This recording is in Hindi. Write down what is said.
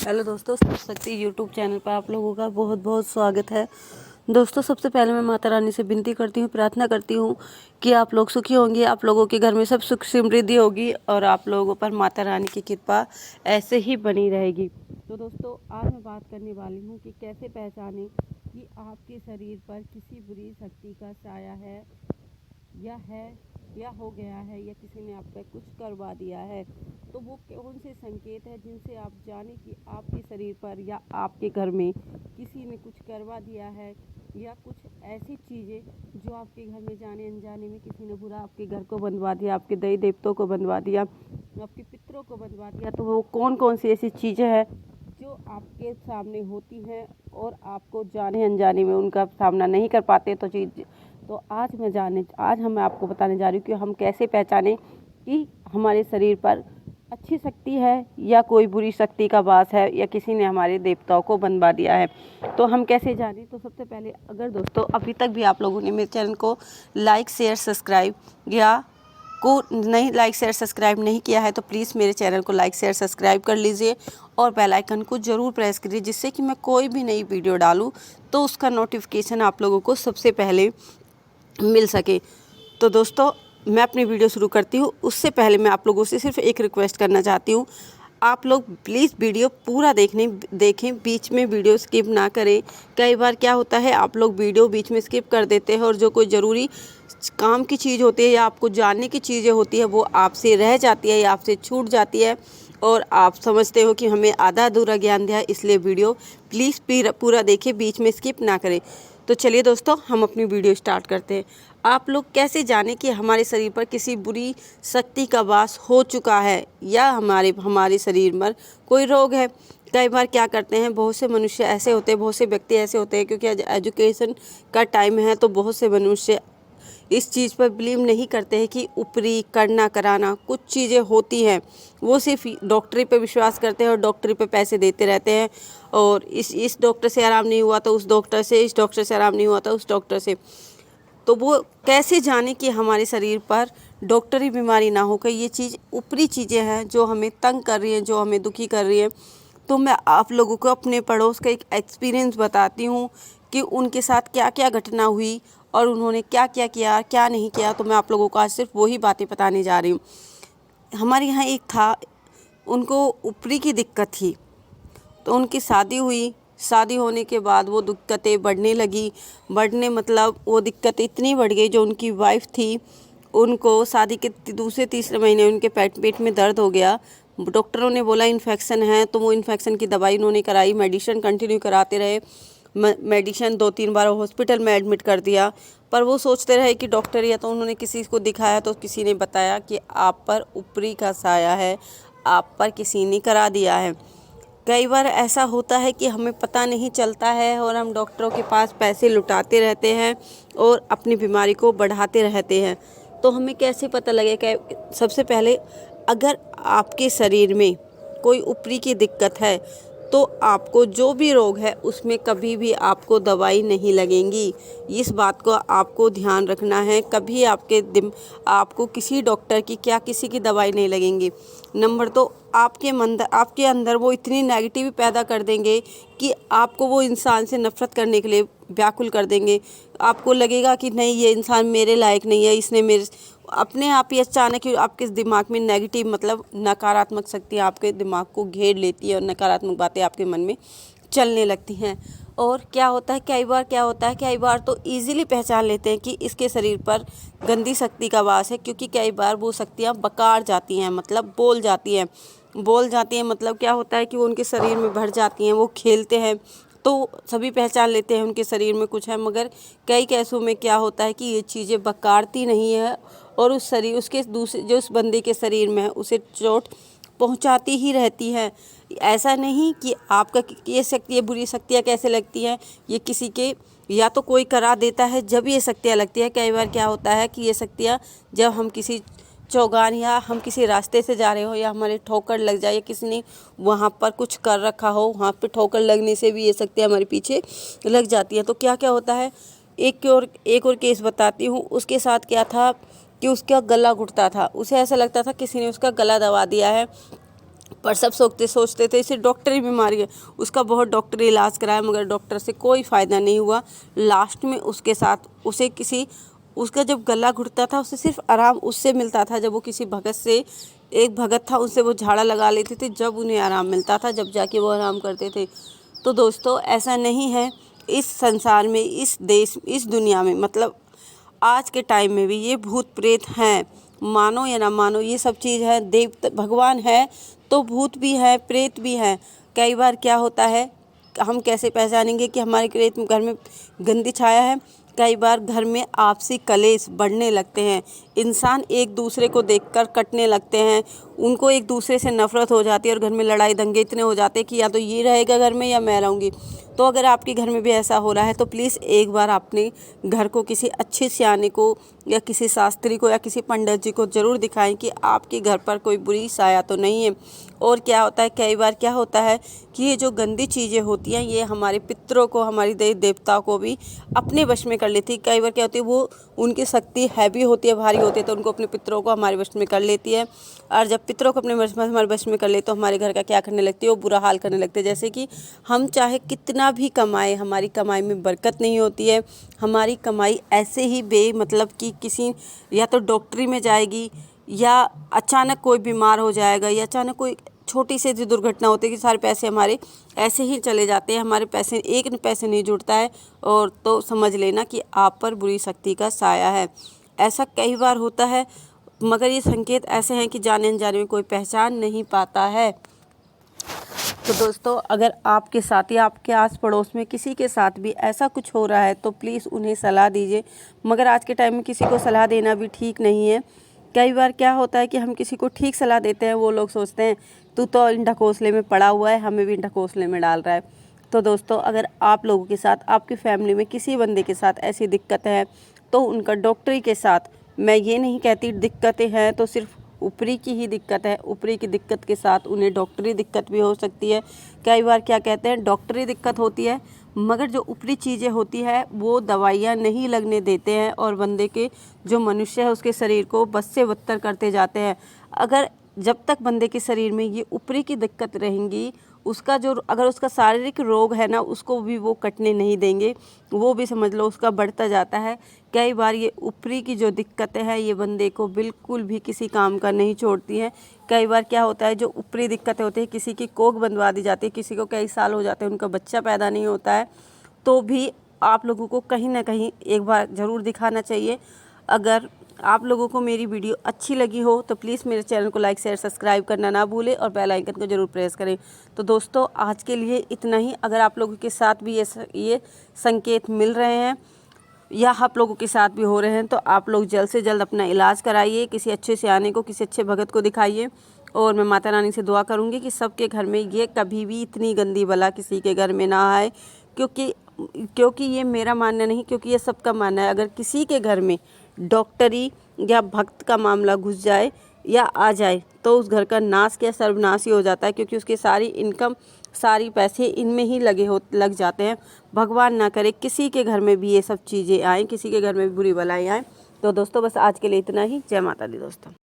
हेलो दोस्तों, सब शक्ति यूट्यूब चैनल पर आप लोगों का बहुत बहुत स्वागत है। दोस्तों, सबसे पहले मैं माता रानी से विनती करती हूँ, प्रार्थना करती हूँ कि आप लोग सुखी होंगे, आप लोगों के घर में सब सुख समृद्धि होगी और आप लोगों पर माता रानी की कृपा ऐसे ही बनी रहेगी। तो दोस्तों, आज मैं बात करने वाली हूँ कि कैसे पहचानें कि आपके शरीर पर किसी बुरी शक्ति का साया है या हो गया है या किसी ने आप पे कुछ करवा दिया है। तो वो कौन से संकेत है जिनसे आप जाने कि आपके शरीर पर या आपके घर में किसी ने कुछ करवा दिया है, या कुछ ऐसी चीज़ें जो आपके घर में जाने अनजाने में किसी ने बुरा आपके घर को बनवा दिया, आपके देवी देवताओं को बनवा दिया, आपके पितरों को बनवा दिया। तो वो कौन कौन सी ऐसी चीज़ें हैं जो आपके सामने होती हैं और आपको जाने अनजाने में उनका सामना नहीं कर पाते। तो आज मैं आपको बताने जा रही हूँ कि हम कैसे पहचानें कि हमारे शरीर पर अच्छी शक्ति है या कोई बुरी शक्ति का वास है या किसी ने हमारे देवताओं को बनवा दिया है। तो हम कैसे जानें? तो सबसे पहले, अगर दोस्तों अभी तक भी आप लोगों ने मेरे चैनल को लाइक शेयर सब्सक्राइब नहीं किया है तो प्लीज़ मेरे चैनल को लाइक शेयर सब्सक्राइब कर लीजिए और बेल आइकन को ज़रूर प्रेस करिए, जिससे कि मैं कोई भी नई वीडियो डालूँ तो उसका नोटिफिकेशन आप लोगों को सबसे पहले मिल सके। तो दोस्तों, मैं अपनी वीडियो शुरू करती हूँ उससे पहले मैं आप लोगों से सिर्फ एक रिक्वेस्ट करना चाहती हूँ। आप लोग प्लीज़ वीडियो पूरा देखें, बीच में वीडियो स्किप ना करें। कई बार क्या होता है, आप लोग वीडियो बीच में स्किप कर देते हैं और जो कोई ज़रूरी काम की चीज़ होती है या आपको जानने की चीज़ें होती है वो आपसे रह जाती है या आपसे छूट जाती है और आप समझते हो कि हमें आधा अधूरा ज्ञान दिया है। इसलिए वीडियो प्लीज़ पूरा देखें, बीच में स्किप ना करें। तो चलिए दोस्तों, हम अपनी वीडियो स्टार्ट करते हैं। आप लोग कैसे जानें कि हमारे शरीर पर किसी बुरी शक्ति का वास हो चुका है या हमारे शरीर में कोई रोग है? कई बार क्या करते हैं, बहुत से मनुष्य ऐसे होते हैं, बहुत से व्यक्ति ऐसे होते हैं, क्योंकि एजुकेशन का टाइम है तो बहुत से मनुष्य इस चीज़ पर बिलीव नहीं करते हैं कि ऊपरी करना कराना कुछ चीज़ें होती हैं। वो सिर्फ डॉक्टरी पे विश्वास करते हैं और डॉक्टरी पे पैसे देते रहते हैं और इस डॉक्टर से आराम नहीं हुआ तो उस डॉक्टर से, इस डॉक्टर से आराम नहीं हुआ तो उस डॉक्टर से। तो वो कैसे जाने कि हमारे शरीर पर डॉक्टरी बीमारी ना होकर ये चीज़ ऊपरी चीज़ें हैं जो हमें तंग कर रही हैं, जो हमें दुखी कर रही हैं। तो मैं आप लोगों को अपने पड़ोस का एक एक्सपीरियंस बताती हूँ कि उनके साथ क्या क्या घटना हुई और उन्होंने क्या क्या किया, क्या नहीं किया। तो मैं आप लोगों को आज सिर्फ वही बातें बताने जा रही हूँ। हमारे यहाँ एक था, उनको ऊपरी की दिक्कत थी, तो उनकी शादी हुई। शादी होने के बाद वो दिक्कतें बढ़ने मतलब वो दिक्कत इतनी बढ़ गई, जो उनकी वाइफ थी उनको शादी के दूसरे तीसरे महीने उनके पेट में दर्द हो गया। डॉक्टरों ने बोला इन्फेक्शन है, तो वो इन्फेक्शन की दवाई उन्होंने कराई, मेडिसिन कंटिन्यू कराते रहे। मेडिसिन 2-3 बार हॉस्पिटल में एडमिट कर दिया, पर वो सोचते रहे कि डॉक्टर, या तो उन्होंने किसी को दिखाया तो किसी ने बताया कि आप पर ऊपरी का साया है, आप पर किसी ने करा दिया है। कई बार ऐसा होता है कि हमें पता नहीं चलता है और हम डॉक्टरों के पास पैसे लुटाते रहते हैं और अपनी बीमारी को बढ़ाते रहते हैं। तो हमें कैसे पता लगेगा? सबसे पहले, अगर आपके शरीर में कोई ऊपरी की दिक्कत है तो आपको जो भी रोग है उसमें कभी भी आपको दवाई नहीं लगेंगी। इस बात को आपको ध्यान रखना है। कभी आपको किसी डॉक्टर की क्या किसी की दवाई नहीं लगेंगी। नंबर 2, आपके अंदर वो इतनी नेगेटिव पैदा कर देंगे कि आपको वो इंसान से नफ़रत करने के लिए व्याकुल कर देंगे। आपको लगेगा कि नहीं, ये इंसान मेरे लायक नहीं है, इसने मेरे अपने आप ही अचानक आपके दिमाग में नेगेटिव मतलब नकारात्मक शक्ति आपके दिमाग को घेर लेती है और नकारात्मक बातें आपके मन में चलने लगती हैं। और कई बार तो इजीली पहचान लेते हैं कि इसके शरीर पर गंदी शक्ति का वास है, क्योंकि कई बार वो शक्तियाँ बकार जाती हैं, मतलब बोल जाती हैं। मतलब क्या होता है कि वो उनके शरीर में भर जाती हैं, वो खेलते हैं तो सभी पहचान लेते हैं उनके शरीर में कुछ है। मगर कई केसों में क्या होता है कि ये चीज़ें बकारती नहीं है और उस बंदे के शरीर में है उसे चोट पहुंचाती ही रहती है। ऐसा नहीं कि आपका ये शक्ति, ये बुरी शक्तियाँ कैसे लगती हैं, ये किसी के या तो कोई करा देता है जब ये शक्तियाँ लगती है। कई बार क्या होता है कि ये शक्तियाँ जब हम किसी चौगान या हम किसी रास्ते से जा रहे हो या हमारे ठोकर लग जाए या किसी ने वहाँ पर कुछ कर रखा हो, वहाँ पे ठोकर लगने से भी ये शक्तियाँ हमारे पीछे लग जाती हैं। तो क्या क्या होता है, एक और केस बताती हूँ। उसके साथ क्या था कि उसका गला घुटता था, उसे ऐसा लगता था किसी ने उसका गला दबा दिया है। पर सब सोचते थे इसे डॉक्टरी बीमारी है। उसका बहुत डॉक्टरी इलाज कराया मगर डॉक्टर से कोई फ़ायदा नहीं हुआ। लास्ट में उसके साथ उसे उसका जब गला घुटता था उसे सिर्फ आराम उससे मिलता था जब वो किसी भगत से, एक भगत था उनसे वो झाड़ा लगा लेते थे, जब उन्हें आराम मिलता था, जब जाके वो आराम करते थे। तो दोस्तों ऐसा नहीं है इस संसार में, इस देश, इस दुनिया में, मतलब आज के टाइम में भी ये भूत प्रेत हैं। मानो या ना मानो ये सब चीज़ है। देव भगवान है तो भूत भी है, प्रेत भी है। कई बार क्या होता है, हम कैसे पहचानेंगे कि हमारे घर में गंदी छाया है? कई बार घर में आपसी कलेश बढ़ने लगते हैं, इंसान एक दूसरे को देखकर कटने लगते हैं, उनको एक दूसरे से नफ़रत हो जाती है और घर में लड़ाई दंगे इतने हो जाते हैं कि या तो ये रहेगा घर में या मैं रहूँगी। तो अगर आपके घर में भी ऐसा हो रहा है तो प्लीज़ एक बार अपने घर को किसी अच्छे सियाने को या किसी शास्त्री को या किसी पंडित जी को ज़रूर दिखाएं कि आपके घर पर कोई बुरी साया तो नहीं है। और क्या होता है, कई बार क्या होता है कि ये जो गंदी चीज़ें होती हैं ये हमारे पितरों को, हमारी देवी देवताओं को भी अपने वश में कर लेती है। कई बार क्या होती है, वो उनकी शक्ति हैवी होती है, भारी होती है, तो उनको अपने पितरों को हमारे वश में कर लेती है। और जब पितरों को अपने हमारे वश में कर ले तो हमारे घर का क्या करने लगती है, वो बुरा हाल करने लगते हैं। जैसे कि हम चाहे कितना भी कमाए, हमारी कमाई में बरकत नहीं होती है। हमारी कमाई ऐसे ही मतलब कि किसी या तो डॉक्टरी में जाएगी या अचानक कोई बीमार हो जाएगा या अचानक कोई छोटी सी दुर्घटना होती है कि सारे पैसे हमारे ऐसे ही चले जाते हैं, हमारे पैसे एक पैसे नहीं जुड़ता है, और तो समझ लेना कि आप पर बुरी शक्ति का साया है। ऐसा कई बार होता है मगर ये संकेत ऐसे हैं कि जाने अनजाने में कोई पहचान नहीं पाता है। तो दोस्तों अगर आपके साथ या आपके आस पड़ोस में किसी के साथ भी ऐसा कुछ हो रहा है तो प्लीज़ उन्हें सलाह दीजिए। मगर आज के टाइम में किसी को सलाह देना भी ठीक नहीं है। कई बार क्या होता है कि हम किसी को ठीक सलाह देते हैं, वो लोग सोचते हैं तू तो इन ढकोसले में पड़ा हुआ है, हमें भी इन ढकोसले में डाल रहा है। तो दोस्तों अगर आप लोगों के साथ, आपकी फैमिली में किसी बंदे के साथ ऐसी दिक्कत है तो उनका डॉक्टरी के साथ, मैं ये नहीं कहती दिक्कतें हैं तो सिर्फ ऊपरी की ही दिक्कत है, ऊपरी की दिक्कत के साथ उन्हें डॉक्टरी दिक्कत भी हो सकती है। कई बार क्या कहते हैं, डॉक्टरी दिक्कत होती है मगर जो ऊपरी चीज़ें होती है वो दवाइयाँ नहीं लगने देते हैं और बंदे के जो मनुष्य है उसके शरीर को बद से बदतर करते जाते हैं। अगर जब तक बंदे के शरीर में ये ऊपरी की दिक्कत रहेंगी, उसका जो अगर उसका शारीरिक रोग है ना उसको भी वो कटने नहीं देंगे, वो भी समझ लो उसका बढ़ता जाता है। कई बार ये ऊपरी की जो दिक्कतें हैं ये बंदे को बिल्कुल भी किसी काम का नहीं छोड़ती हैं। कई बार क्या होता है, जो ऊपरी दिक्कतें होती है, किसी की कोख बंधवा दी जाती है, किसी को कई साल हो जाते हैं उनका बच्चा पैदा नहीं होता है, तो भी आप लोगों को कहीं ना कहीं एक बार ज़रूर दिखाना चाहिए। अगर आप लोगों को मेरी वीडियो अच्छी लगी हो तो प्लीज़ मेरे चैनल को लाइक शेयर सब्सक्राइब करना ना भूलें और बेल आइकन को ज़रूर प्रेस करें। तो दोस्तों आज के लिए इतना ही। अगर आप लोगों के साथ भी ये संकेत मिल रहे हैं या आप लोगों के साथ भी हो रहे हैं तो आप लोग जल्द से जल्द अपना इलाज कराइए, किसी अच्छे सियाने को, किसी अच्छे भगत को दिखाइए। और मैं माता रानी से दुआ करूँगी कि सबके घर में ये कभी भी इतनी गंदी बला किसी के घर में ना आए, क्योंकि ये मेरा मानना नहीं, क्योंकि ये सबका मानना है। अगर किसी के घर में डॉक्टरी या भक्त का मामला घुस जाए या आ जाए तो उस घर का नाश या सर्वनाश ही हो जाता है, क्योंकि उसकी सारी इनकम, सारी पैसे इनमें ही लग जाते हैं। भगवान ना करे किसी के घर में भी ये सब चीज़ें आएँ, किसी के घर में भी बुरी बलाएँ आएँ। तो दोस्तों बस आज के लिए इतना ही। जय माता दी दोस्तों।